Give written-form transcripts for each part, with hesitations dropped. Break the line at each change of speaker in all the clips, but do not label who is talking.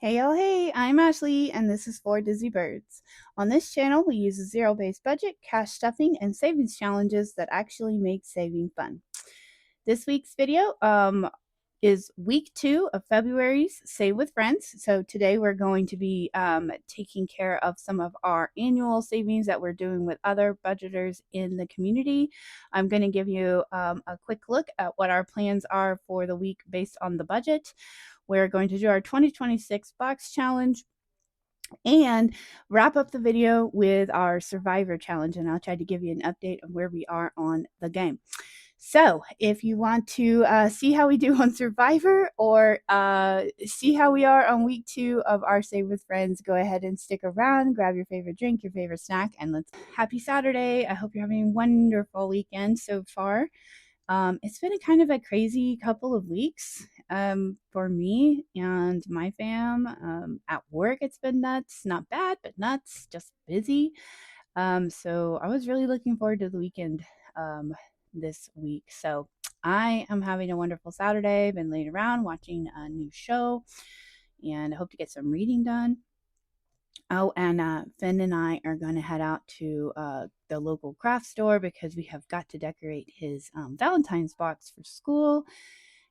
Hey, oh, hey, I'm Ashley, and this is For Dizzy Birds. On this channel, we use a zero based budget, cash stuffing, and savings challenges that actually make saving fun. This week's video is week 2 of February's Save with Friends. So today we're going to be taking care of some of our annual savings that we're doing with other budgeters in the community. I'm going to give you a quick look at what our plans are for the week based on the budget. We're going to do our 2026 box challenge and wrap up the video with our survivor challenge, and I'll try to give you an update on where we are on the game. So if you want to see how we do on survivor or see how we are on week 2 of our Save with Friends, go ahead and stick around, grab your favorite drink, your favorite snack, and let's happy Saturday. I hope you're having a wonderful weekend so far. It's been a kind of a crazy couple of weeks for me and my fam. At work, it's been nuts. Not bad, but nuts. Just busy. So I was really looking forward to the weekend this week. So I am having a wonderful Saturday. Been laying around watching a new show, and I hope to get some reading done. Oh, and Finn and I are going to head out to the local craft store because we have got to decorate his Valentine's box for school.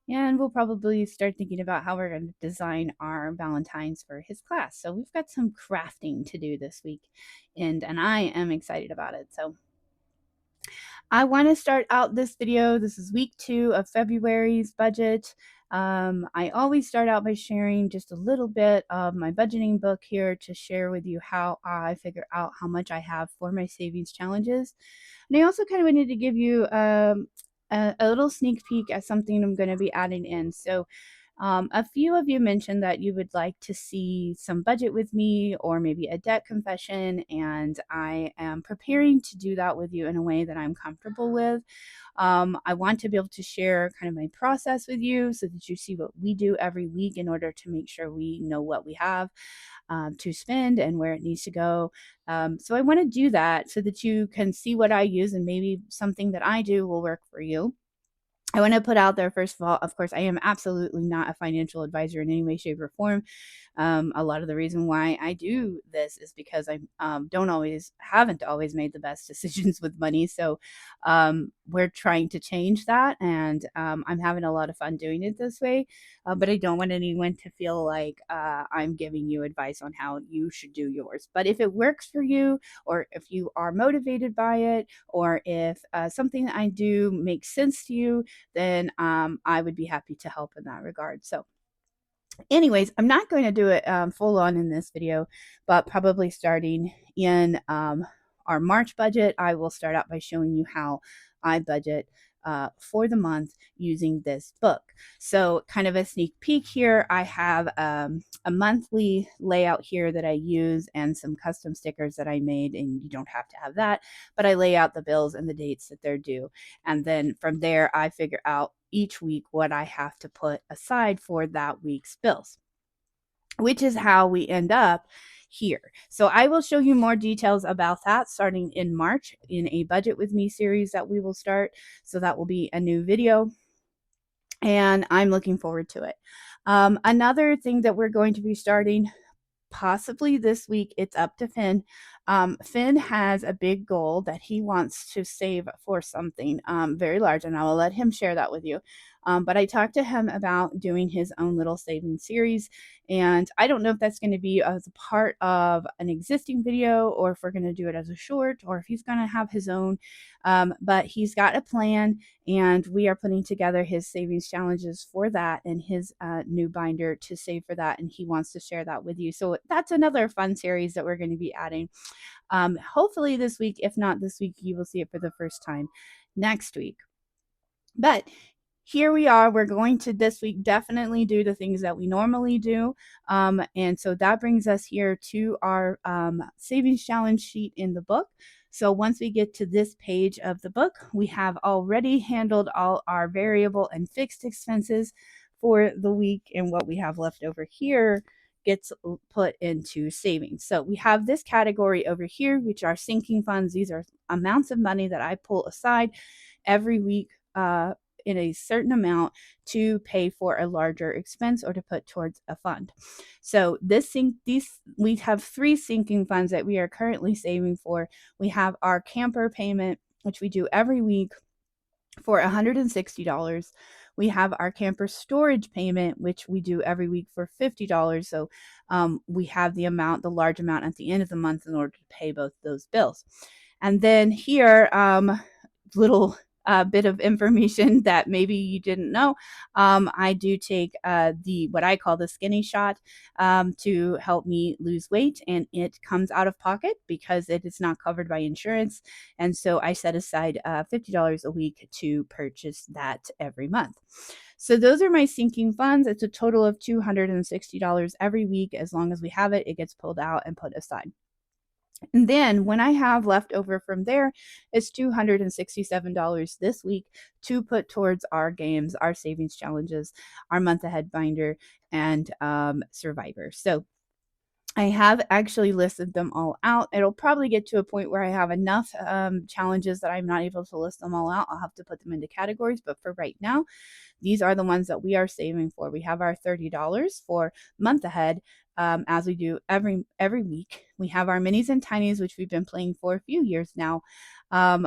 And we'll probably start thinking about how we're going to design our Valentines for his class. So we've got some crafting to do this week, and I am excited about it. So I want to start out this video. This is week 2 of February's budget. I always start out by sharing just a little bit of my budgeting book here to share with you how I figure out how much I have for my savings challenges. And I also kind of wanted to give you a little sneak peek at something I'm going to be adding in. So a few of you mentioned that you would like to see some budget with me or maybe a debt confession, and I am preparing to do that with you in a way that I'm comfortable with. I want to be able to share kind of my process with you so that you see what we do every week in order to make sure we know what we have to spend and where it needs to go. So I want to do that so that you can see what I use and maybe something that I do will work for you. I want to put out there, first of all, of course, I am absolutely not a financial advisor in any way, shape, or form. A lot of the reason why I do this is because I haven't always made the best decisions with money. So we're trying to change that, and I'm having a lot of fun doing it this way. But I don't want anyone to feel like I'm giving you advice on how you should do yours. But if it works for you, or if you are motivated by it, or if something that I do makes sense to you, then I would be happy to help in that regard. So anyways, I'm not going to do it full on in this video, but probably starting in our March budget, I will start out by showing you how I budget for the month using this book. So kind of a sneak peek here, I have a monthly layout here that I use and some custom stickers that I made, and you don't have to have that, but I lay out the bills and the dates that they're due. And then from there, I figure out each week what I have to put aside for that week's bills, which is how we end up here. So I will show you more details about that starting in March in a Budget With Me series that we will start. So that will be a new video, and I'm looking forward to it. Another thing that we're going to be starting possibly this week, it's up to Finn. Finn has a big goal that he wants to save for something very large, and I will let him share that with you. But I talked to him about doing his own little saving series, and I don't know if that's going to be as a part of an existing video or if we're going to do it as a short or if he's going to have his own. But he's got a plan, and we are putting together his savings challenges for that and his new binder to save for that, and he wants to share that with you. So that's another fun series that we're going to be adding. Hopefully this week. If not this week, you will see it for the first time next week. But here we are. We're going to this week definitely do the things that we normally do. And so that brings us here to our savings challenge sheet in the book. So once we get to this page of the book, we have already handled all our variable and fixed expenses for the week, and what we have left over here gets put into savings. So we have this category over here, which are sinking funds. These are amounts of money that I pull aside every week in a certain amount to pay for a larger expense or to put towards a fund. So we have 3 sinking funds that we are currently saving for. We have our camper payment, which we do every week for $160. We have our camper storage payment, which we do every week for $50. So we have the large amount at the end of the month in order to pay both those bills. And then here, little bit of information that maybe you didn't know. I do take what I call the skinny shot to help me lose weight, and it comes out of pocket because it is not covered by insurance. And so I set aside $50 a week to purchase that every month. So those are my sinking funds. It's a total of $260 every week. As long as we have it, it gets pulled out and put aside. And then when I have left over from there, it's $267 this week to put towards our games, our savings challenges, our month ahead binder, and Survivor. So I have actually listed them all out. It'll probably get to a point where I have enough challenges that I'm not able to list them all out. I'll have to put them into categories. But for right now, these are the ones that we are saving for. We have our $30 for month ahead, as we do every week. We have our minis and tinies, which we've been playing for a few years now.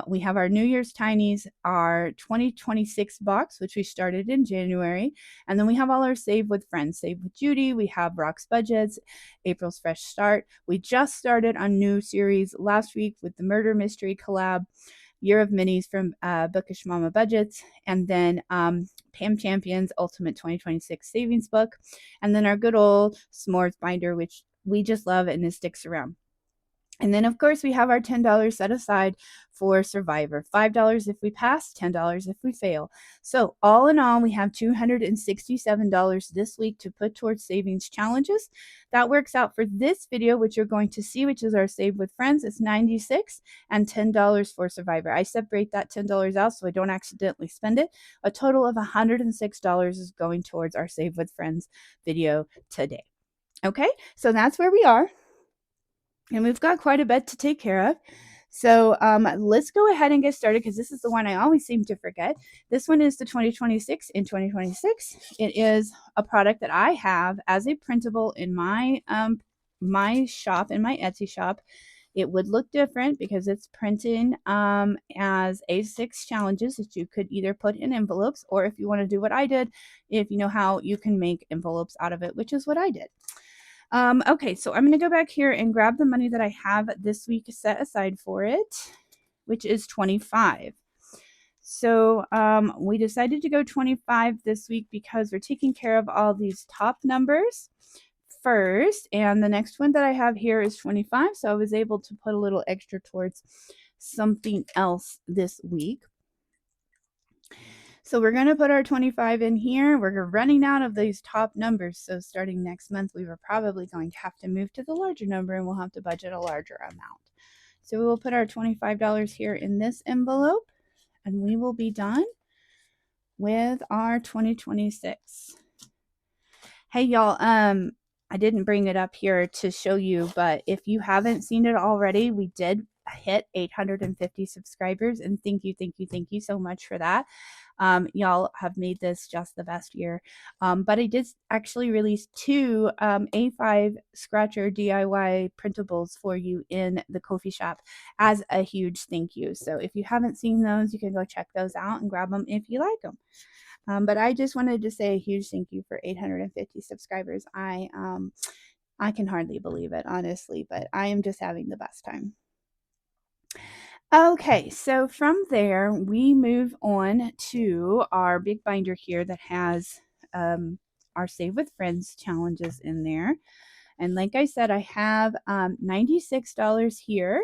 We have our New Year's tinies, our 2026 box, which we started in January. And then we have all our Save with Friends, Save with Judy. We have Rock's Budgets, April's Fresh Start. We just started a new series last week with the Murder Mystery Collab, Year of Minis from Bookish Mama Budgets, and then Pam Champion's Ultimate 2026 Savings Book, and then our good old S'mores binder, which we just love and it sticks around. And then, of course, we have our $10 set aside for Survivor. $5 if we pass, $10 if we fail. So all in all, we have $267 this week to put towards savings challenges. That works out for this video, which you're going to see, which is our Save with Friends. It's $96 and $10 for Survivor. I separate that $10 out so I don't accidentally spend it. A total of $106 is going towards our Save with Friends video today. Okay, so that's where we are. And we've got quite a bit to take care of. So let's go ahead and get started because this is the one I always seem to forget. This one is the 2026 in 2026. It is a product that I have as a printable in my shop, in my Etsy shop. It would look different because it's printing as A6 challenges that you could either put in envelopes, or if you want to do what I did, if you know how, you can make envelopes out of it, which is what I did. Okay, so I'm going to go back here and grab the money that I have this week set aside for it, which is $25. So we decided to go 25 this week because we're taking care of all these top numbers first, and the next one that I have here is 25, so I was able to put a little extra towards something else this week. So we're going to put our 25 in here. We're running out of these top numbers. So starting next month, we were probably going to have to move to the larger number and we'll have to budget a larger amount. So we will put our $25 here in this envelope and we will be done with our 2026. Hey y'all, I didn't bring it up here to show you, but if you haven't seen it already, we did hit 850 subscribers, and thank you so much for that. Y'all have made this just the best year. But I did actually release 2 A5 scratcher DIY printables for you in the Ko-fi shop as a huge thank you. So if you haven't seen those, you can go check those out and grab them if you like them. But I just wanted to say a huge thank you for 850 subscribers. I can hardly believe it, honestly, but I am just having the best time. Okay, so from there, we move on to our big binder here that has our Save with Friends challenges in there. And like I said, I have $96 here.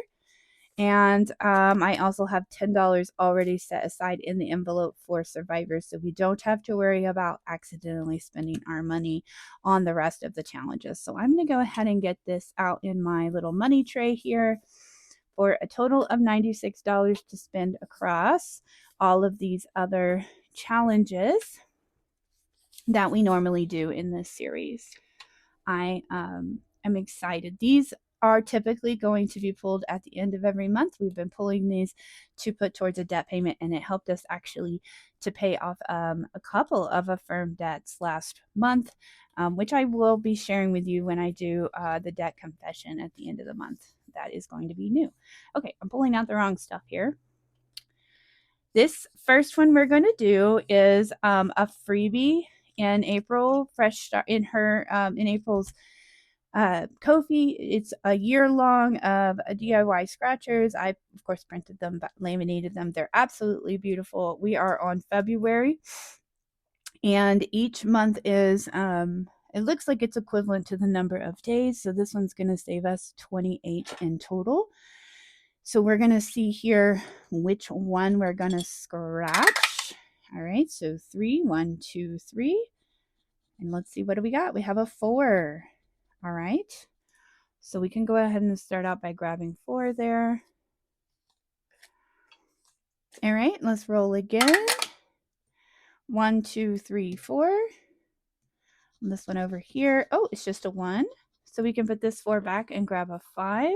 And I also have $10 already set aside in the envelope for Survivor, so we don't have to worry about accidentally spending our money on the rest of the challenges. So I'm going to go ahead and get this out in my little money tray here for a total of $96 to spend across all of these other challenges that we normally do in this series. I am excited. These are typically going to be pulled at the end of every month. We've been pulling these to put towards a debt payment, and it helped us actually to pay off a couple of affirmed debts last month, which I will be sharing with you when I do the debt confession at the end of the month. That is going to be new. Okay, I'm pulling out the wrong stuff here. This first one we're going to do is a freebie in April, fresh start in her in April's Ko-fi. It's a year long of DIY scratchers. I of course printed them, but laminated them. They're absolutely beautiful. We are on February, and each month is it looks like it's equivalent to the number of days. So this one's going to save us 28 in total. So we're going to see here which one we're going to scratch. All right, so 3, 1, 2, 3. And let's see, what do we got? We have a 4. All right. So we can go ahead and start out by grabbing 4 there. All right, let's roll again. 1, 2, 3, 4. And this one over here. Oh, it's just a 1. So we can put this 4 back and grab a 5.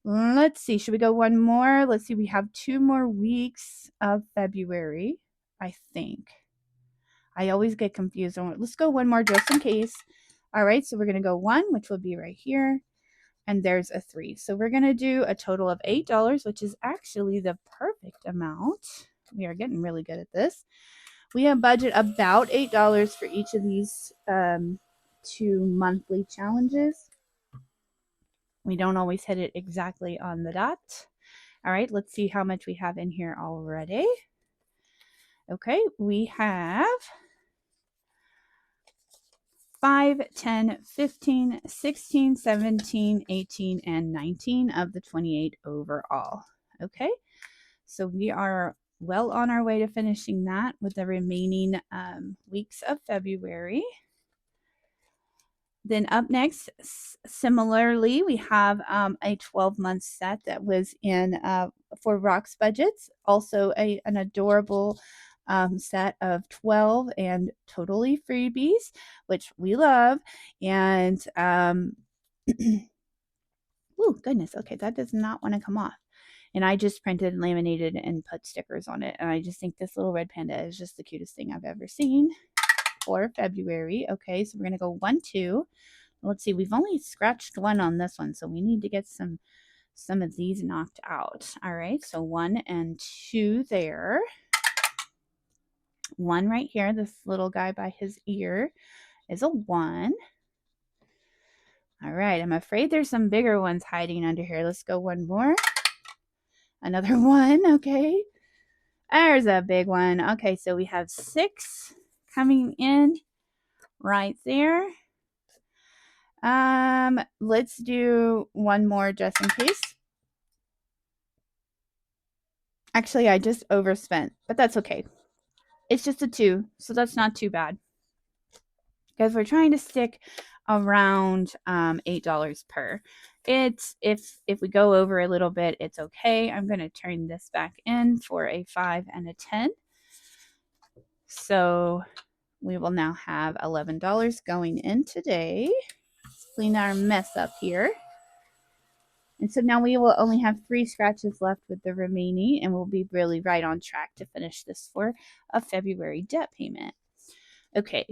Let's see. Should we go one more? Let's see. We have 2 more weeks of February, I think. I always get confused on it. Let's go one more just in case. All right. So we're going to go 1, which will be right here. And there's a 3. So we're going to do a total of $8, which is actually the perfect amount. We are getting really good at this. We have budget about $8 for each of these 2 monthly challenges. We don't always hit it exactly on the dot. All right, let's see how much we have in here already. Okay, we have 5, 10, 15, 16, 17, 18, and 19 of the 28 overall. Okay, so we are well on our way to finishing that with the remaining weeks of February. Then up next, similarly, we have a 12-month set that was in for Rock's Budgets. Also an adorable set of 12 and totally freebies, which we love. And, oh, goodness. Okay, that does not want to come off. And I just printed and laminated and put stickers on it. And I just think this little red panda is just the cutest thing I've ever seen for February. Okay, so we're going to go 1, 2. Let's see, we've only scratched 1 on this one, so we need to get some of these knocked out. All right, so 1 and 2 there. 1 right here, this little guy by his ear is a 1. All right, I'm afraid there's some bigger ones hiding under here. Let's go 1 more. Another 1, okay. There's a big one. Okay, so we have 6 coming in right there. Let's do 1 more just in case. Actually, I just overspent, but that's okay. It's just a 2, so that's not too bad. Because we're trying to stick around $8 per. It's if we go over a little bit, it's okay. I'm going to turn this back in for a 5 and a 10. So we will now have $11 going in today. Let's clean our mess up here. And so now we will only have 3 scratches left with the remaining, and we'll be really right on track to finish this for a February debt payment. Okay,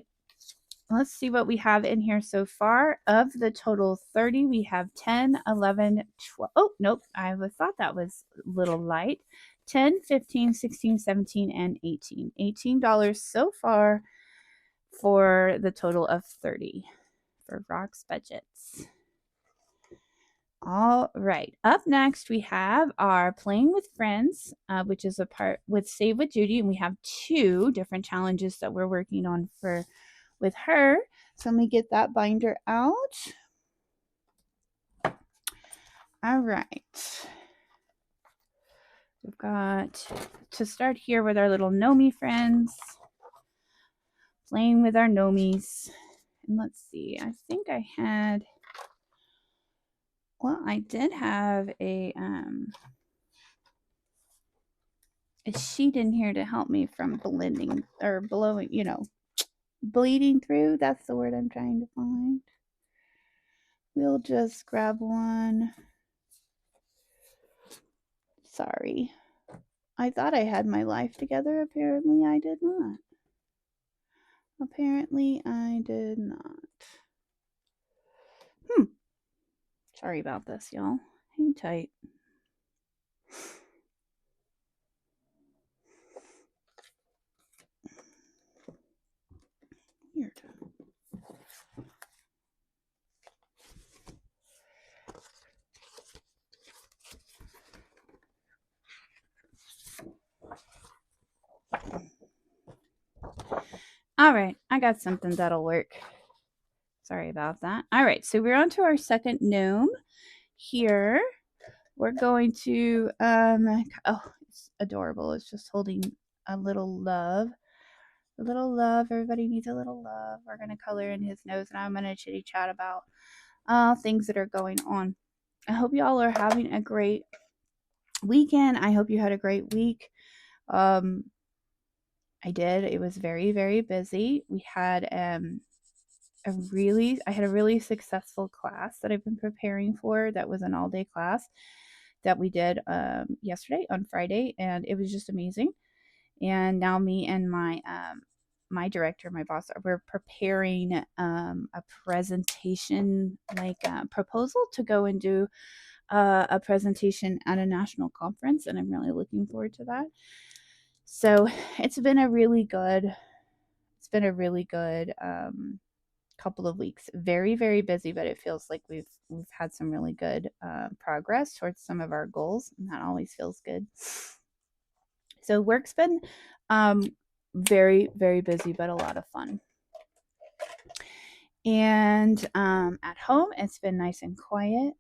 let's see what we have in here so far. Of the total 30, we have 10, 11, 12. Oh, nope, I thought that was a little light. 10, 15, 16, 17, and 18. $18 so far for the total of 30 for Rock's Budgets. All right, up next we have our Playing with Friends, which is a part with Save with Judy, and we have 2 different challenges that we're working on with her. So let me get that binder out. All right, we've got to start here with our little Nomi friends, playing with our Nomis. And let's see, I think I had... Well, I did have a sheet in here to help me from blending or blowing, bleeding through. That's the word I'm trying to find. we'll just grab one. Sorry. I thought I had my life together. Apparently I did not. Apparently I did not. Sorry about this, y'all. Hang tight. Weird. All right, I got something that'll work. Sorry about that. All right, so we're on to our second gnome here. We're going to, oh, it's adorable. It's just holding a little love. A little love. Everybody needs a little love. We're going to color in his nose, and I'm going to chitty chat about things that are going on. I hope y'all are having a great weekend. I hope you had a great week. I did. It was very, very busy. We had I had a really successful class that I've been preparing for. That was an all-day class that we did yesterday on Friday, and it was just amazing. And now me and my director, my boss, we're preparing a presentation, like a proposal to go and do a presentation at a national conference, and I'm really looking forward to that. So it's been a really good couple of weeks. Very, very busy, but it feels like we've had some really good progress towards some of our goals, and that always feels good. So work's been very, very busy, but a lot of fun. And at home, it's been nice and quiet.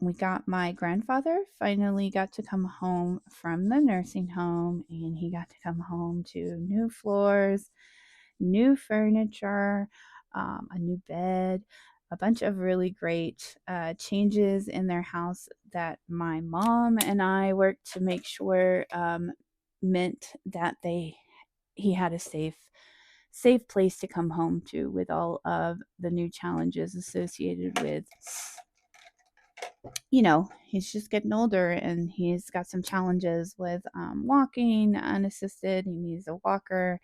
We got my grandfather finally got to come home from the nursing home, and he got to come home to new floors, new furniture, a new bed, a bunch of really great changes in their house that my mom and I worked to make sure meant that he had a safe place to come home to, with all of the new challenges associated with, he's just getting older, and he's got some challenges with walking unassisted. He needs a walker,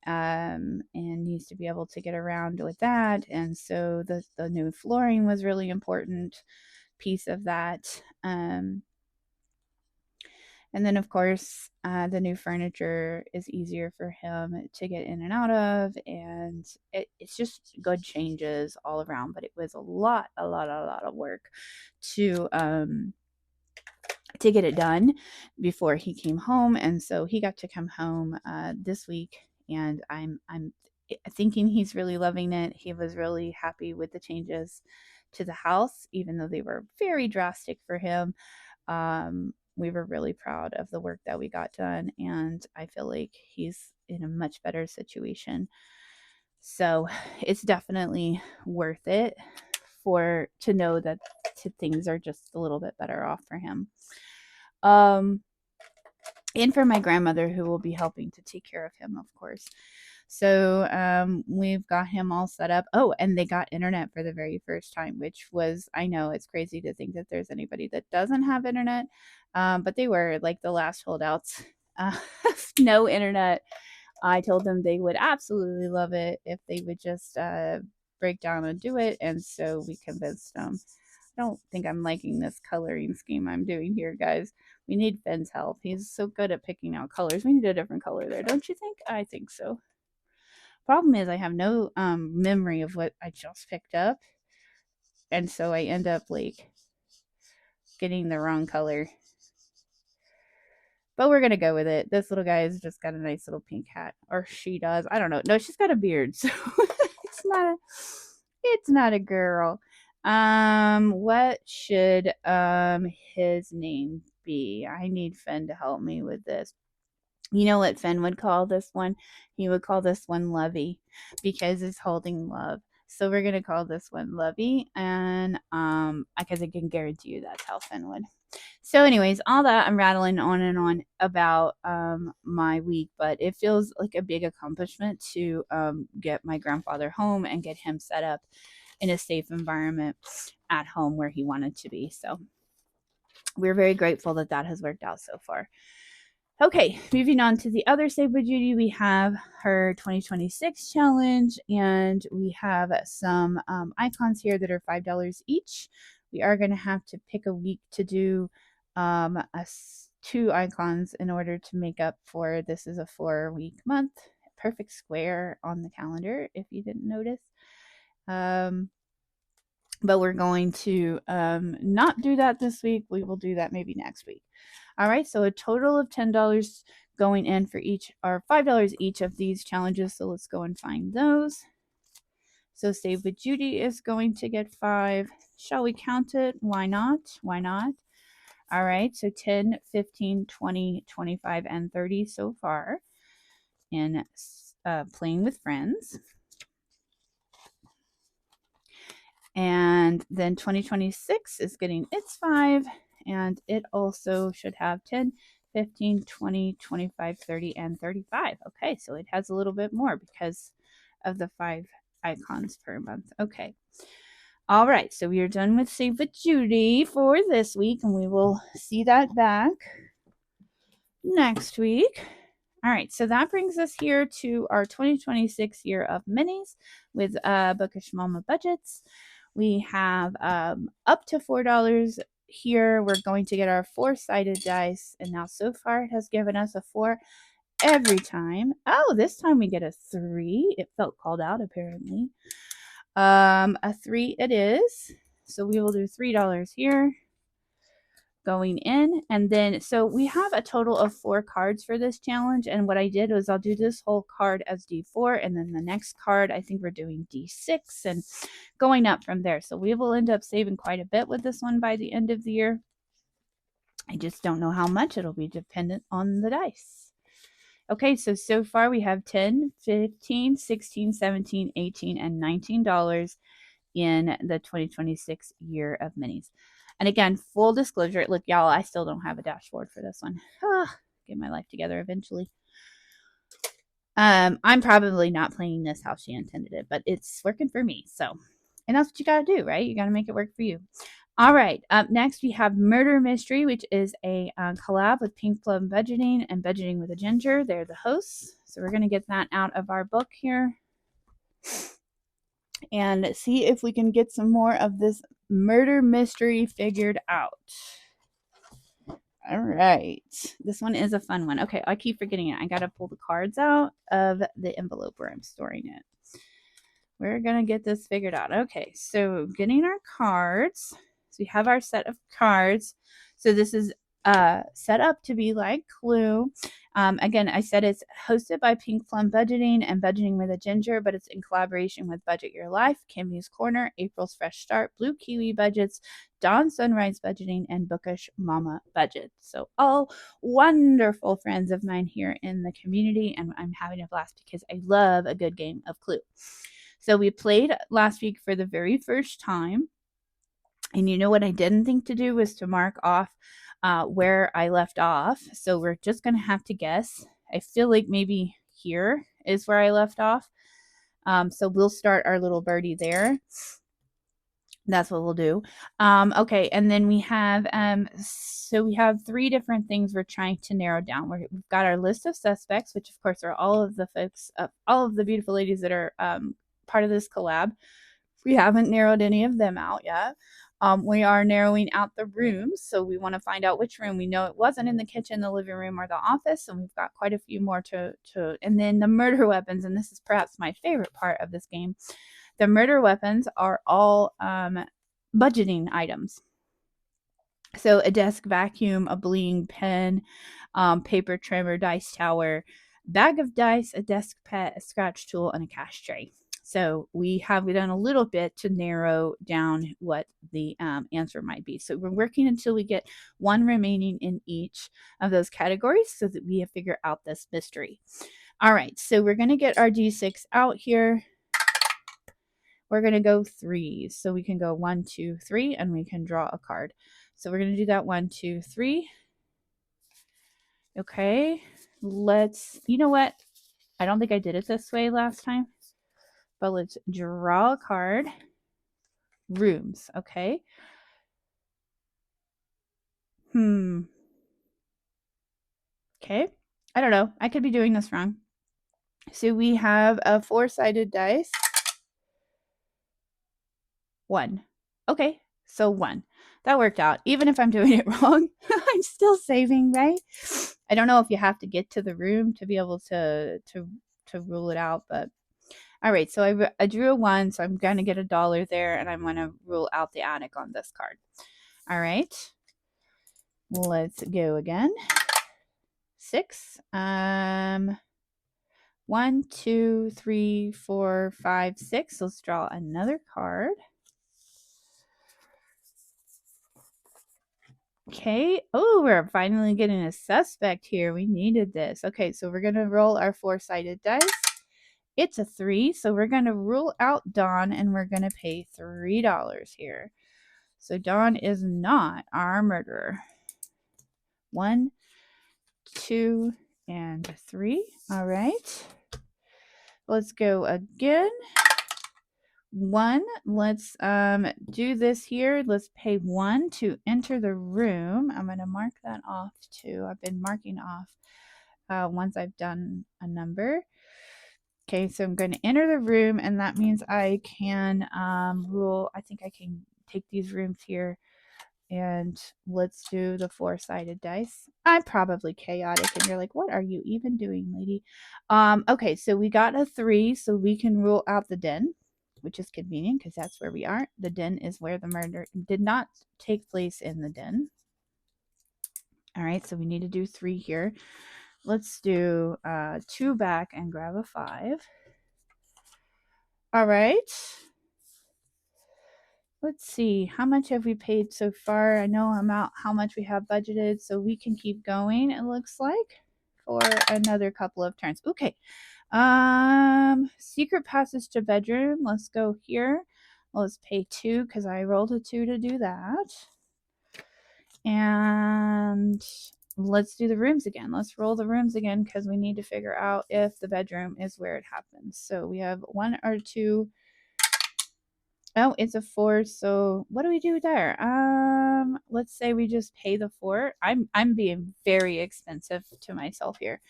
and needs to be able to get around with that. And so the new flooring was really important piece of that. And then, of course, the new furniture is easier for him to get in and out of, and it's just good changes all around. But it was a lot of work to get it done before he came home. And so he got to come home this week, and I'm thinking he's really loving it. He was really happy with the changes to the house, even though they were very drastic for him. We were really proud of the work that we got done, and I feel like he's in a much better situation. So it's definitely worth it to know that things are just a little bit better off for him. And for my grandmother, who will be helping to take care of him, of course. So we've got him all set up. Oh, and they got internet for the very first time, which was, I know it's crazy to think that there's anybody that doesn't have internet, but they were like the last holdouts. No internet. I told them they would absolutely love it if they would just break down and do it, and so we convinced them. I don't think I'm liking this coloring scheme I'm doing here, guys. We need Finn's help. He's so good at picking out colors. We need a different color there, don't you think? I think so. Problem is, I have no memory of what I just picked up, and so I end up like getting the wrong color. But we're gonna go with it. This little guy has just got a nice little pink hat, or she does. I don't know. No, she's got a beard, so it's not a girl. What should his name be? I need Finn to help me with this. You know what Finn would call this one? He would call this one Lovey, because it's holding love. So we're gonna call this one Lovey, and because I can guarantee you that's how Finn would. So anyways, all that, I'm rattling on and on about my week, but it feels like a big accomplishment to get my grandfather home and get him set up in a safe environment at home where he wanted to be. So we're very grateful that that has worked out so far. Okay, moving on to the other Save with Judy, we have her 2026 challenge, and we have some icons here that are $5 each. We are going to have to pick a week to do 2 icons in order to make up for this is a 4-week month. Perfect square on the calendar, if you didn't notice. But we're going to not do that this week. We will do that maybe next week. All right, so a total of $10 going in for each, or $5 each of these challenges. So let's go and find those. So Save with Judy is going to get 5. Shall we count it? Why not? Why not? All right, so 10, 15, 20, 25, and 30 so far in playing with friends. And then 2026 is getting its 5, and it also should have 10, 15, 20, 25, 30, and 35. Okay, so it has a little bit more because of the 5 icons per month. Okay. All right, so we are done with Save with Judy for this week, and we will see that back next week. All right, so that brings us here to our 2026 year of minis with Bookish Mama budgets. We have up to $4 here. We're going to get our 4-sided dice, and now so far it has given us a 4 every time. Oh, this time we get a 3. It felt called out apparently. A 3 it is. So we will do $3 here going in, and then so we have a total of 4 cards for this challenge, and what I did was I'll do this whole card as D4, and then the next card I think we're doing D6 and going up from there. So we will end up saving quite a bit with this one by the end of the year. I just don't know how much. It'll be dependent on the dice. Okay, so far we have 10, 15, 16, 17, 18, and $19 in the 2026 year of minis. And again, full disclosure, look, y'all, I still don't have a dashboard for this one. Get my life together eventually. I'm probably not playing this how she intended it, but it's working for me. So, and that's what you got to do, right? You got to make it work for you. All right. Up next, we have Murder Mystery, which is a collab with Pink Plum Budgeting and Budgeting with a Ginger. They're the hosts. So we're going to get that out of our book here and see if we can get some more of this murder mystery figured out. All right. This one is a fun one. Okay, I keep forgetting it. I got to pull the cards out of the envelope where I'm storing it. We're going to get this figured out. Okay, so getting our cards. So we have our set of cards. So this is set up to be like Clue. Again, I said it's hosted by Pink Plum Budgeting and Budgeting with a Ginger, but it's in collaboration with Budget Your Life, Kimmy's Corner, April's Fresh Start, Blue Kiwi Budgets, Dawn Sunrise Budgeting, and Bookish Mama Budget. So all wonderful friends of mine here in the community, and I'm having a blast because I love a good game of Clue. So we played last week for the very first time. And you know what I didn't think to do was to mark off where I left off. So we're just going to have to guess. I feel like maybe here is where I left off. So we'll start our little birdie there. That's what we'll do. Okay, and then we have so we have 3 different things we're trying to narrow down. We've got our list of suspects, which of course are all of the folks, all of the beautiful ladies that are part of this collab. We haven't narrowed any of them out yet. We are narrowing out the rooms, so we want to find out which room. We know it wasn't in the kitchen, the living room, or the office, and we've got quite a few more to. And then the murder weapons, and this is perhaps my favorite part of this game. The murder weapons are all budgeting items. So a desk vacuum, a bling pen, paper trimmer, dice tower, bag of dice, a desk pet, a scratch tool, and a cash tray. So we've done a little bit to narrow down what the answer might be. So we're working until we get 1 remaining in each of those categories so that we have figured out this mystery. All right, so we're going to get our D6 out here. We're going to go 3. So we can go 1, 2, 3, and we can draw a card. So we're going to do that 1, 2, 3. Okay, you know what? I don't think I did it this way last time. But let's draw a card. rooms, okay? Okay. I don't know. I could be doing this wrong. So we have a 4-sided dice. 1. Okay. So 1. That worked out. Even if I'm doing it wrong, I'm still saving, right? I don't know if you have to get to the room to be able to rule it out, but all right. So I drew a 1, so I'm going to get $1 there, and I'm going to rule out the attic on this card. All right. Let's go again. 6. 1, 2, 3, 4, 5, 6. Let's draw another card. Okay. Oh, we're finally getting a suspect here. We needed this. Okay, so we're going to roll our 4-sided dice. It's a 3, so we're going to rule out Dawn, and we're going to pay $3 here. So Dawn is not our murderer. 1, 2, and 3. All right. Let's go again. 1. Let's do this here. Let's pay 1 to enter the room. I'm going to mark that off too. I've been marking off once I've done a number. Okay, so I'm going to enter the room, and that means I can rule. I think I can take these rooms here, and let's do the 4-sided dice. I'm probably chaotic, and you're like, what are you even doing, lady? Okay, so we got a 3, so we can rule out the den, which is convenient because that's where we are. The den is where the murder did not take place in the den. All right, so we need to do 3 here. Let's do 2 back and grab a 5. All right. Let's see. How much have we paid so far? I know how much we have budgeted, so we can keep going, it looks like, for another couple of turns. Okay. Secret passage to bedroom. Let's go here. Let's pay 2 because I rolled a 2 to do that. And let's do the rooms again. Let's roll the rooms again because we need to figure out if the bedroom is where it happens. So we have 1 or 2. Oh, it's a 4. So what do we do there? Let's say we just pay the 4. I'm being very expensive to myself here.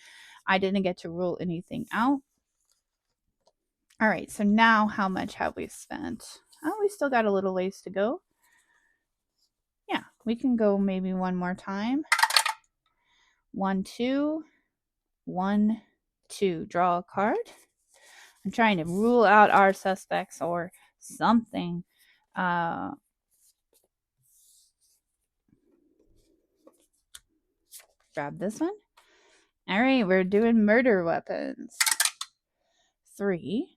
I didn't get to rule anything out. All right, so now how much have we spent? Oh, we still got a little ways to go. Yeah, we can go maybe one more time. 1, 2, 1, 2. Draw a card. I'm trying to rule out our suspects or something. Grab this one. All right, we're doing murder weapons. 3.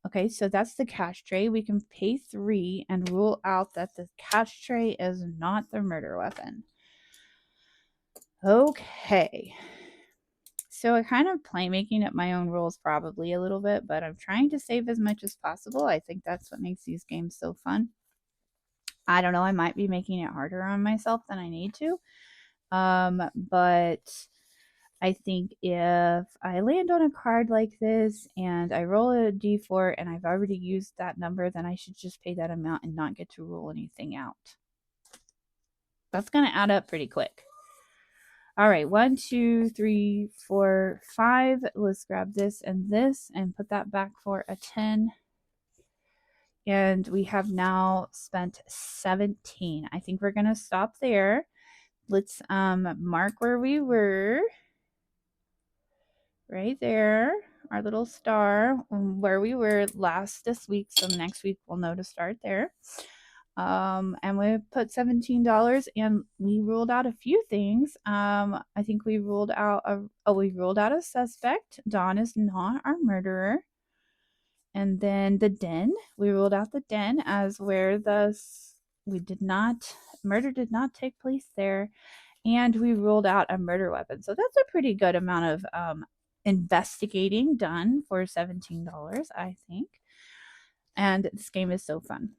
Okay, so that's the cash tray. We can pay 3 and rule out that the cash tray is not the murder weapon. Okay. So I kind of play making up my own rules probably a little bit, but I'm trying to save as much as possible. I think that's what makes these games so fun. I don't know, I might be making it harder on myself than I need to. But I think if I land on a card like this and I roll a d4 and I've already used that number, then I should just pay that amount and not get to rule anything out. That's going to add up pretty quick. All right, 1, 2, 3, 4, 5. Let's grab this and put that back for a 10. And we have now spent 17. I think we're going to stop there. Let's mark where we were. Right there, our little star where we were this week. So next week we'll know to start there. And we put $17 and we ruled out a few things. I think we ruled out a suspect. Dawn is not our murderer. And then the den, we ruled out the den as where murder did not take place there. And we ruled out a murder weapon. So that's a pretty good amount of investigating done for $17, I think. And this game is so fun.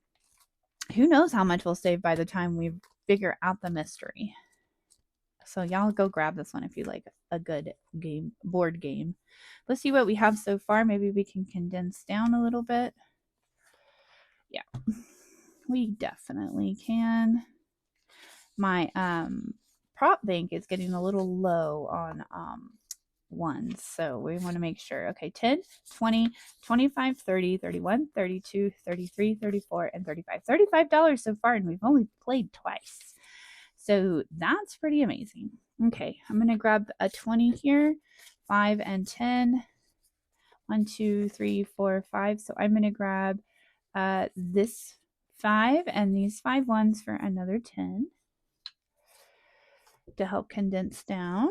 Who knows how much we'll save by the time we figure out the mystery. So y'all go grab this one if you like a good board game. Let's see what we have so far. Maybe we can condense down a little bit. Yeah. We definitely can. My prop bank is getting a little low on ones, so we want to make sure. Okay, 10, 20, 25, 30, 31, 32, 33, 34, and 35. $35 so far, and we've only played twice. So that's pretty amazing. Okay, I'm going to grab a 20 here, 5 and 10. 1, 2, 3, 4, 5. So I'm going to grab this 5 and these 5 ones for another 10 to help condense down.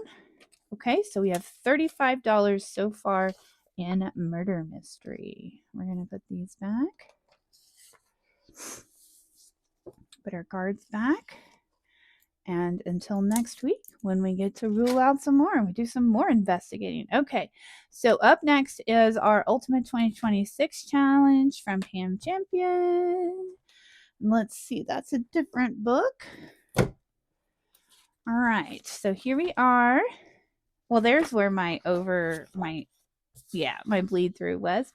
Okay, so we have $35 so far in Murder Mystery. We're going to put these back. Put our cards back. And until next week, when we get to rule out some more, we do some more investigating. Okay, so up next is our Ultimate 2026 Challenge from Pam Champion. Let's see, that's a different book. All right, so here we are. Well, there's where my bleed through was.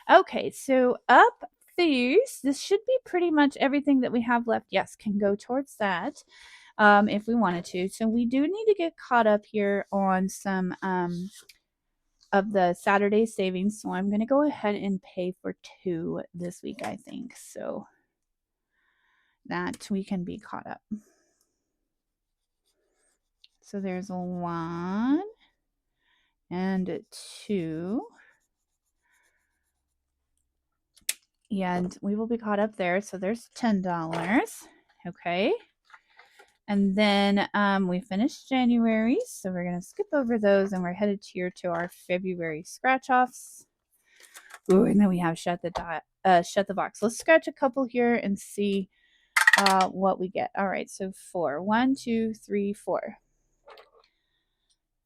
Okay, so up these, this should be pretty much everything that we have left. Yes, can go towards that. If we wanted to. So we do need to get caught up here on some of the Saturday savings. So I'm going to go ahead and pay for 2 this week, I think. So that we can be caught up. So there's 1 and 2. And we will be caught up there. So there's $10. Okay. And then we finished January, so we're going to skip over those, and we're headed here to our February scratch-offs. Ooh, and then we have shut the box. Let's scratch a couple here and see what we get. All right, so 4. 1, 2, 3, 4.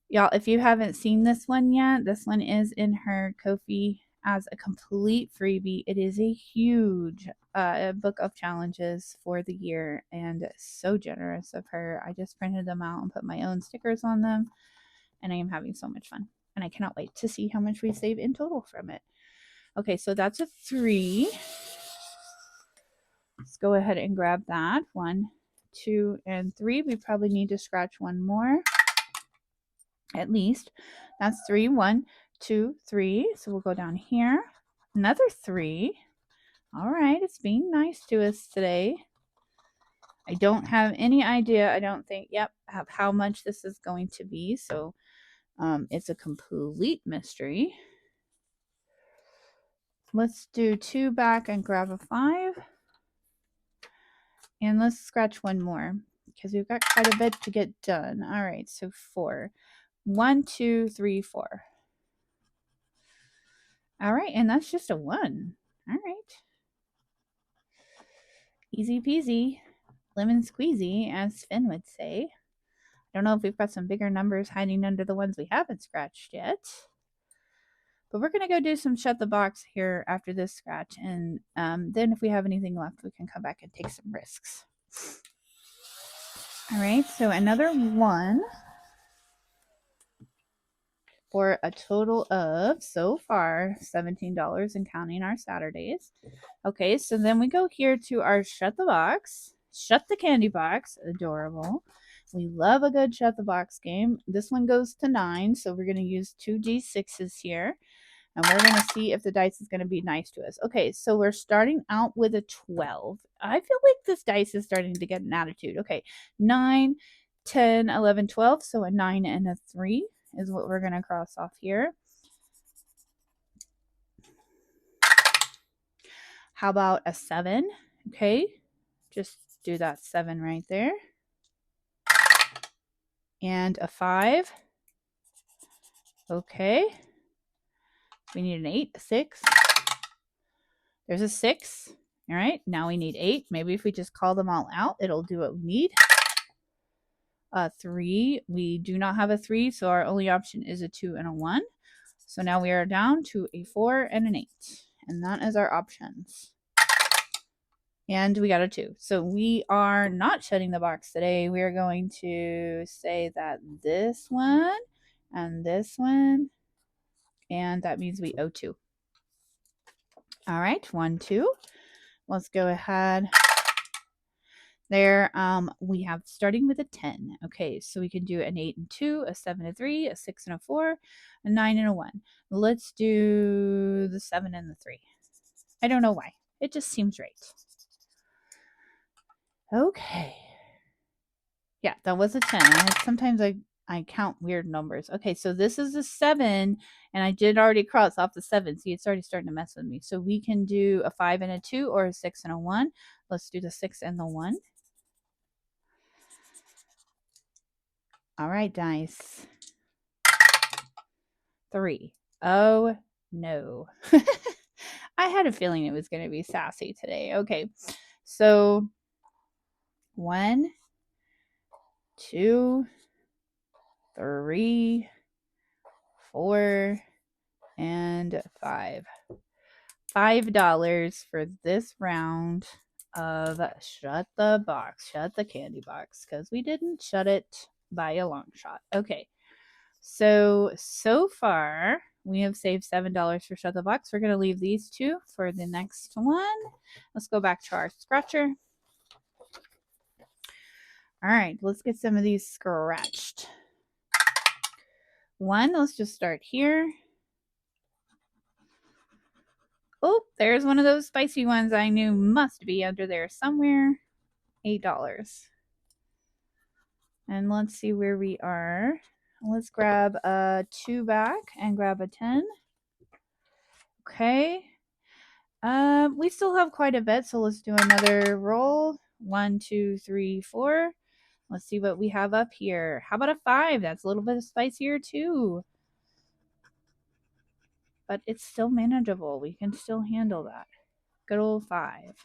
Y'all, if you haven't seen this one yet, this one is in her Ko-fi as a complete freebie. It is a huge book of challenges for the year, and so generous of her. I just printed them out and put my own stickers on them, and I am having so much fun. And I cannot wait to see how much we save in total from it. Okay, so that's a 3. Let's go ahead and grab that. 1, 2, and 3. We probably need to scratch one more. At least. That's 3. 1, 2, 3. So we'll go down here. Another 3. All right, it's being nice to us today. I don't have any idea, I don't think, of how much this is going to be. So it's a complete mystery. Let's do 2 back and grab a 5. And let's scratch one more because we've got quite a bit to get done. All right, so 4. 1, 2, 3, 4. All right, and that's just a 1. All right. Easy peasy, lemon squeezy, as Finn would say. I don't know if we've got some bigger numbers hiding under the ones we haven't scratched yet. But we're going to go do some shut the box here after this scratch. And then if we have anything left, we can come back and take some risks. All right, so another 1. For a total of, so far, $17 and counting our Saturdays. Okay, so then we go here to our shut the box. Shut the candy box. Adorable. We love a good shut the box game. This one goes to 9, so we're going to use 2 D6s here. And we're going to see if the dice is going to be nice to us. Okay, so we're starting out with a 12. I feel like this dice is starting to get an attitude. Okay, 9, 10, 11, 12. So a 9 and a 3 is what we're going to cross off here. How about a 7? Okay, just do that 7 right there. And a 5. Okay. We need an 8, a 6. There's a 6. All right, now we need 8. Maybe if we just call them all out, it'll do what we need. 3. We do not have a 3, so our only option is a 2 and a 1. So now we are down to a 4 and an 8. And that is our options. And we got a 2. So we are not shutting the box today. We are going to say that this one and this one, and that means we owe 2. All right, 1, 2. Let's go ahead There, we have starting with a 10. Okay, so we can do an 8 and 2, a 7 and 3, a 6 and a 4, a 9 and a 1. Let's do the 7 and the 3. I don't know why. It just seems right. Okay. Yeah, that was a 10. Sometimes I count weird numbers. Okay, so this is a 7, and I did already cross off the 7. See, it's already starting to mess with me. So we can do a 5 and a 2 or a 6 and a 1. Let's do the 6 and the 1. All right, dice. 3. Oh, no. I had a feeling it was going to be sassy today. Okay, so 1, 2, 3, 4, and 5. $5 for this round of Shut the Box, Shut the Candy Box, because we didn't shut it by a long shot. Okay, so far we have saved $7 for Shut the Box. We're going to leave these two for the next one. Let's go back to our scratcher. All right, let's get some of these scratched. 1, let's just start here. Oh, there's one of those spicy ones I knew must be under there somewhere. $8. And let's see where we are. Let's grab a 2 back and grab a 10. Okay. We still have quite a bit, so let's do another roll. 1, 2, 3, 4. Let's see what we have up here. How about a 5? That's a little bit spicier too. But it's still manageable. We can still handle that. Good old 5.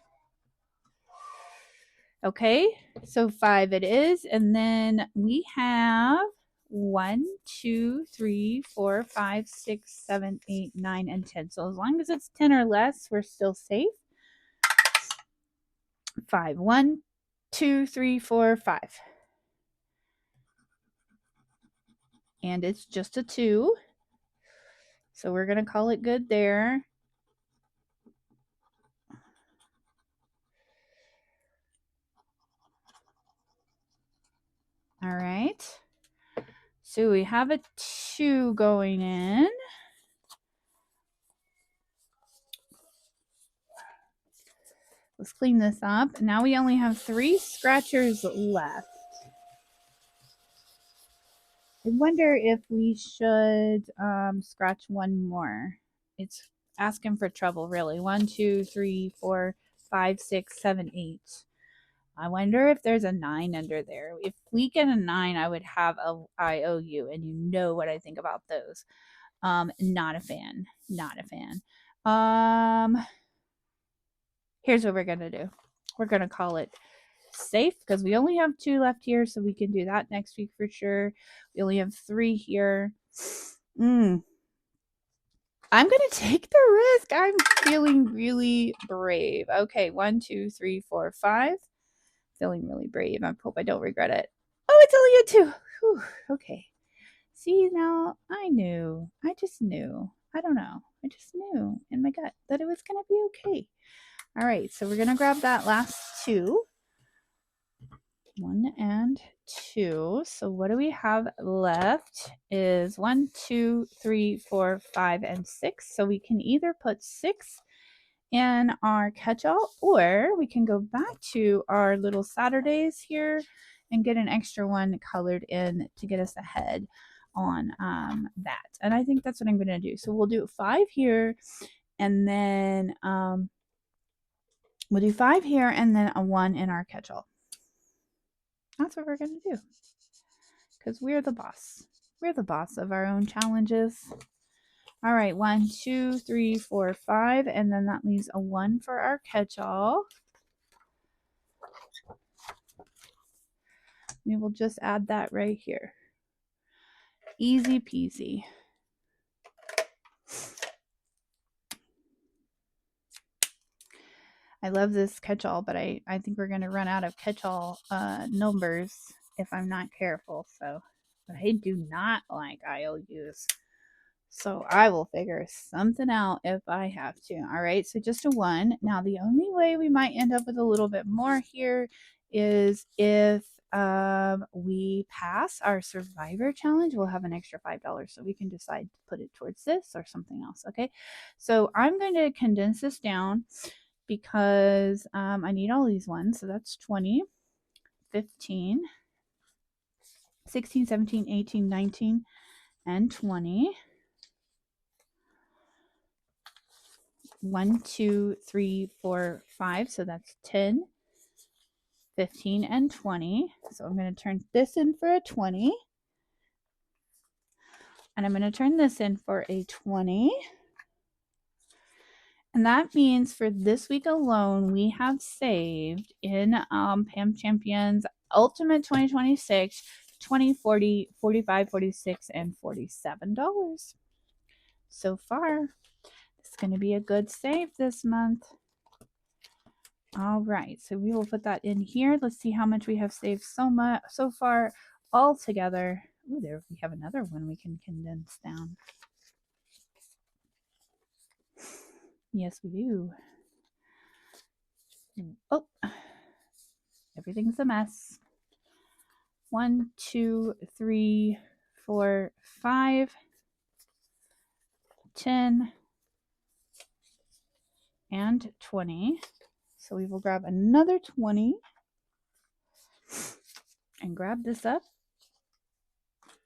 Okay, so 5 it is. And then we have 1, 2, 3, 4, 5, 6, 7, 8, 9, and 10. So as long as it's 10 or less, we're still safe. 5. 1, 2, 3, 4, 5. And it's just a 2. So we're going to call it good there. All right. So we have a 2 going in. Let's clean this up. Now we only have 3 scratchers left. I wonder if we should scratch one more. It's asking for trouble, really. 1, 2, 3, 4, 5, 6, 7, 8. I wonder if there's a 9 under there. If we get a 9, I would have a IOU, and you know what I think about those. Not a fan. Not a fan. Here's what we're going to do. We're going to call it safe because we only have 2 left here, so we can do that next week for sure. We only have 3 here. I'm gonna take the risk. I'm feeling really brave. Okay, 1, 2, 3, 4, 5. Feeling really brave. I hope I don't regret it. Oh, it's only a 2. Whew, okay. See, now I knew. I just knew. I don't know. I just knew in my gut that it was gonna be okay. All right, so we're gonna grab that last 2. 1 and 2. So what do we have left is 1, 2, 3, 4, 5, and 6. So we can either put 6 in our catch-all, or we can go back to our little Saturdays here and get an extra one colored in to get us ahead on that. And I think that's what I'm going to do. So we'll do 5 here, and then we'll do 5 here, and then a 1 in our catch-all. That's what we're going to do. Because we're the boss. We're the boss of our own challenges. All right, 1, 2, 3, 4, 5. And then that leaves a 1 for our catch-all. We will just add that right here. Easy peasy. I love this catch-all, but I think we're going to run out of catch-all numbers if I'm not careful. So, but I do not like IOUs. So I will figure something out if I have to. All right, so just a 1. Now the only way we might end up with a little bit more here is if we pass our survivor challenge, we'll have an extra $5. So we can decide to put it towards this or something else. Okay. So I'm going to condense this down because I need all these ones. So that's 20, 15, 16, 17, 18, 19, and 20. 1, 2, 3, 4, 5. So that's 10, 15, and 20. So I'm going to turn this in for a 20. And I'm going to turn this in for a 20. And that means for this week alone, we have saved in Pam Champion's Ultimate 2026 20, 40, 45, 46, and $47. So far, it's going to be a good save this month. All right, so we will put that in here. Let's see how much we have saved so far all together. Ooh, there we have another one we can condense down. Yes, we do. Oh, everything's a mess. 1, 2, 3, 4, 5, 10, and 20. So we will grab another 20 and grab this up.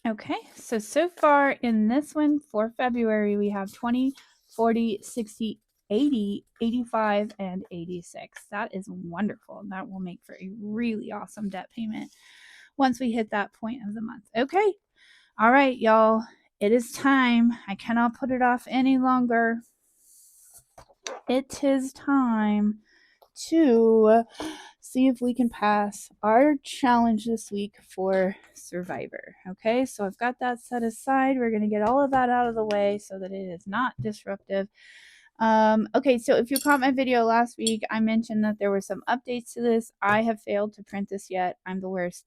Okay, so far in this one for February, we have 20, 40, 60, 80, 85, and 86. That is wonderful. And that will make for a really awesome debt payment once we hit that point of the month. Okay, all right, y'all. It is time. I cannot put it off any longer. It is time to see if we can pass our challenge this week for Survivor. Okay, so I've got that set aside. We're going to get all of that out of the way so that it is not disruptive. Okay, so if you caught my video last week, I mentioned that there were some updates to this. I have failed to print this yet. I'm the worst.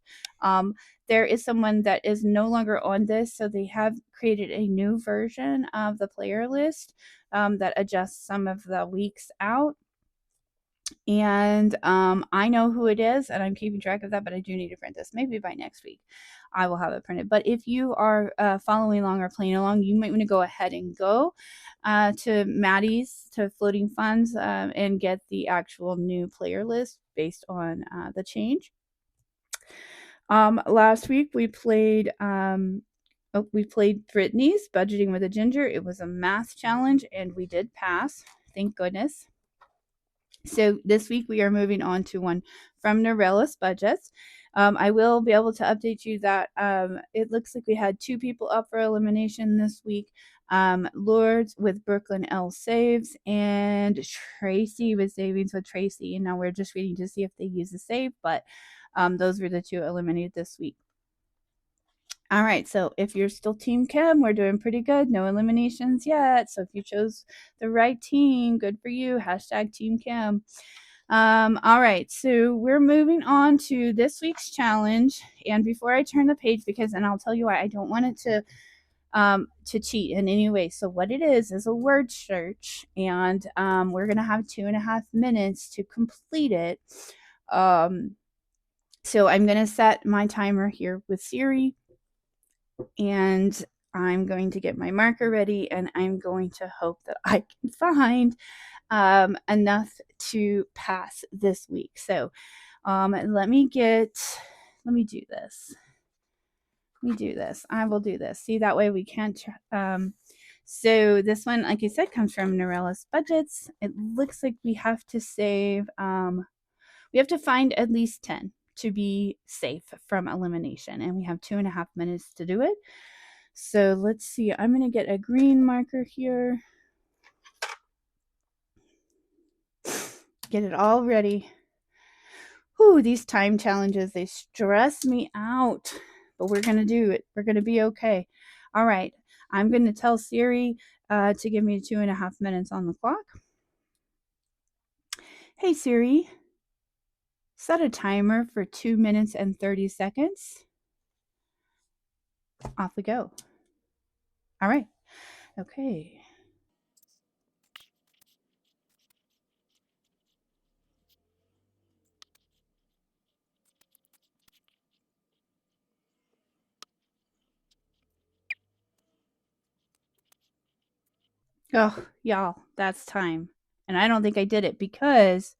There is someone that is no longer on this, so they have created a new version of the player list that adjusts some of the weeks out. And I know who it is, and I'm keeping track of that, but I do need to print this. Maybe by next week I will have it printed. But if you are following along or playing along, you might want to go ahead and go to Maddie's, to Floating Funds, and get the actual new player list based on the change. Last week we played Brittany's Budgeting with a Ginger. It was a math challenge, and we did pass. Thank goodness. So this week we are moving on to one from Norella's Budgets. I will be able to update you that it looks like we had 2 people up for elimination this week. Lourdes with Brooklyn L saves, and Tracy with savings with Tracy. And now we're just waiting to see if they use the save, but those were the 2 eliminated this week. All right, so if you're still Team Kim, we're doing pretty good. No eliminations yet. So if you chose the right team, good for you. Hashtag Team Kim. All right, so we're moving on to this week's challenge. And before I turn the page, and I'll tell you why, I don't want it to cheat in any way. So what it is a word search, and we're gonna have 2.5 minutes to complete it. So I'm gonna set my timer here with Siri, and I'm going to get my marker ready, and I'm going to hope that I can find enough to pass this week. So let me do this. I will do this. See, that way we can't. So this one, like I said, comes from Norella's Budgets. It looks like we have to save. We have to find at least 10 to be safe from elimination, and we have 2.5 minutes to do it. So let's see. I'm going to get a green marker here. Get it all ready. Whew, these time challenges, they stress me out. But we're going to do it. We're going to be okay. All right. I'm going to tell Siri to give me 2.5 minutes on the clock. Hey, Siri. Set a timer for 2 minutes and 30 seconds. Off we go. All right. Okay. Oh, y'all, that's time. And I don't think I did it because,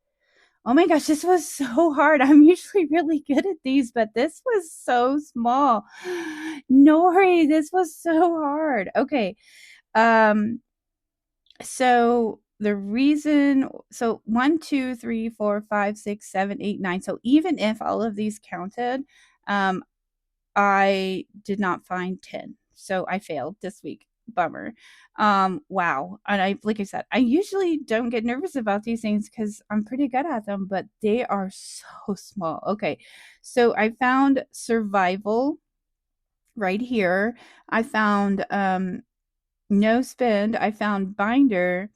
oh my gosh, this was so hard. I'm usually really good at these, but this was so small. Nori, this was so hard. Okay. Um, so the reason, so 1, 2, 3, 4, 5, 6, 7, 8, 9. So even if all of these counted, um, I did not find 10. So I failed this week. Bummer. Wow. And I, like I said, I usually don't get nervous about these things because I'm pretty good at them, but they are so small. Okay. So I found survival right here. I found no spend. I found binder.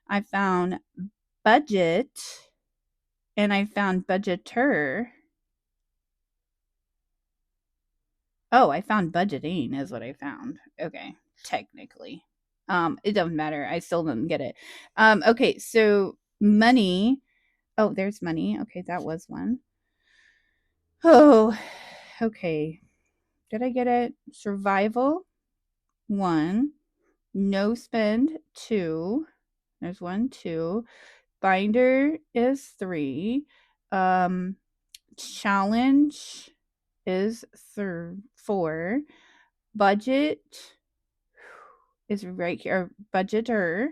I found budget. And I found budgeter. Oh, I found budgeting is what I found. Okay, technically. It doesn't matter. I still didn't get it. Okay, so money. Oh, there's money. Okay, that was one. Oh, okay. Did I get it? Survival, 1. No spend, 2. There's 1, 2. Binder is 3. Um, challenge is 4. Budget is right here. Budgeter.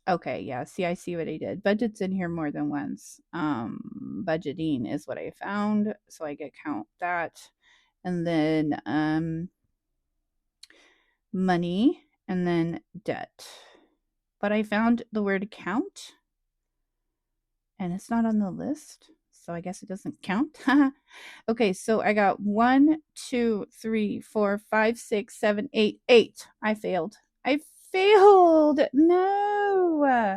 Okay, yeah. See, I see what I did. Budget's in here more than once. Budgeting is what I found, so I get count that. And then money and then debt. But I found the word count and it's not on the list, so I guess it doesn't count. Okay, so I got 1, 2, 3, 4, 5, 6, 7, 8, 8. I failed. I failed. No.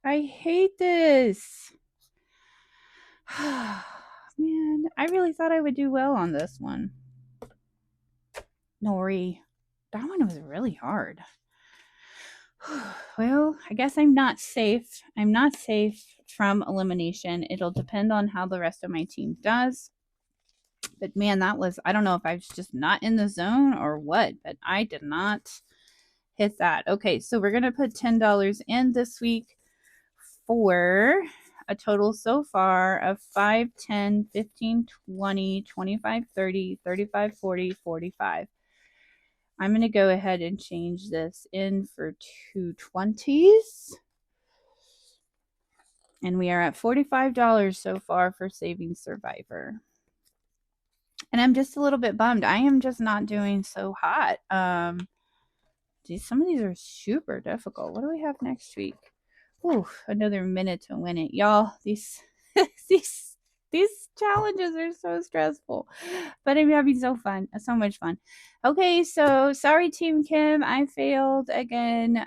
I hate this. Man, I really thought I would do well on this one. Nori, that one was really hard. Well, I guess I'm not safe. I'm not safe from elimination. It'll depend on how the rest of my team does. But man, that was, I don't know if I was just not in the zone or what, but I did not hit that. Okay, so we're going to put $10 in this week for a total so far of 5, 10, 15, 20, 25, 30, 35, 40, 45. I'm going to go ahead and change this in for 220s. And we are at $45 so far for Saving Survivor. And I'm just a little bit bummed. I am just not doing so hot. Geez, some of these are super difficult. What do we have next week? Ooh, another minute to win it. Y'all, these these challenges are so stressful. But I'm having so much fun. Okay, so sorry Team Kim, I failed again.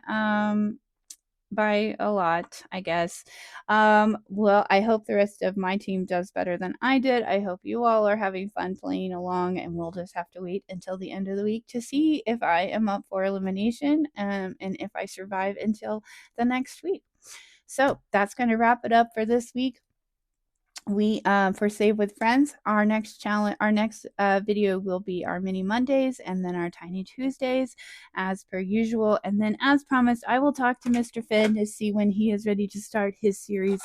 By a lot, I guess. Well, I hope the rest of my team does better than I did. I hope you all are having fun playing along, and we'll just have to wait until the end of the week to see if I am up for elimination and if I survive until the next week. So that's going to wrap it up for this week. We for Save with Friends, our next video will be our mini Mondays and then our tiny Tuesdays as per usual. And then as promised, I will talk to Mr. Finn to see when he is ready to start his series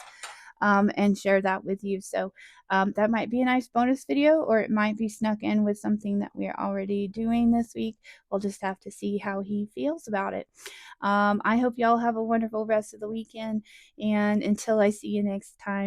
and share that with you. So that might be a nice bonus video, or it might be snuck in with something that we're already doing this week. We'll just have to see how he feels about it. I hope y'all have a wonderful rest of the weekend, and until I see you next time,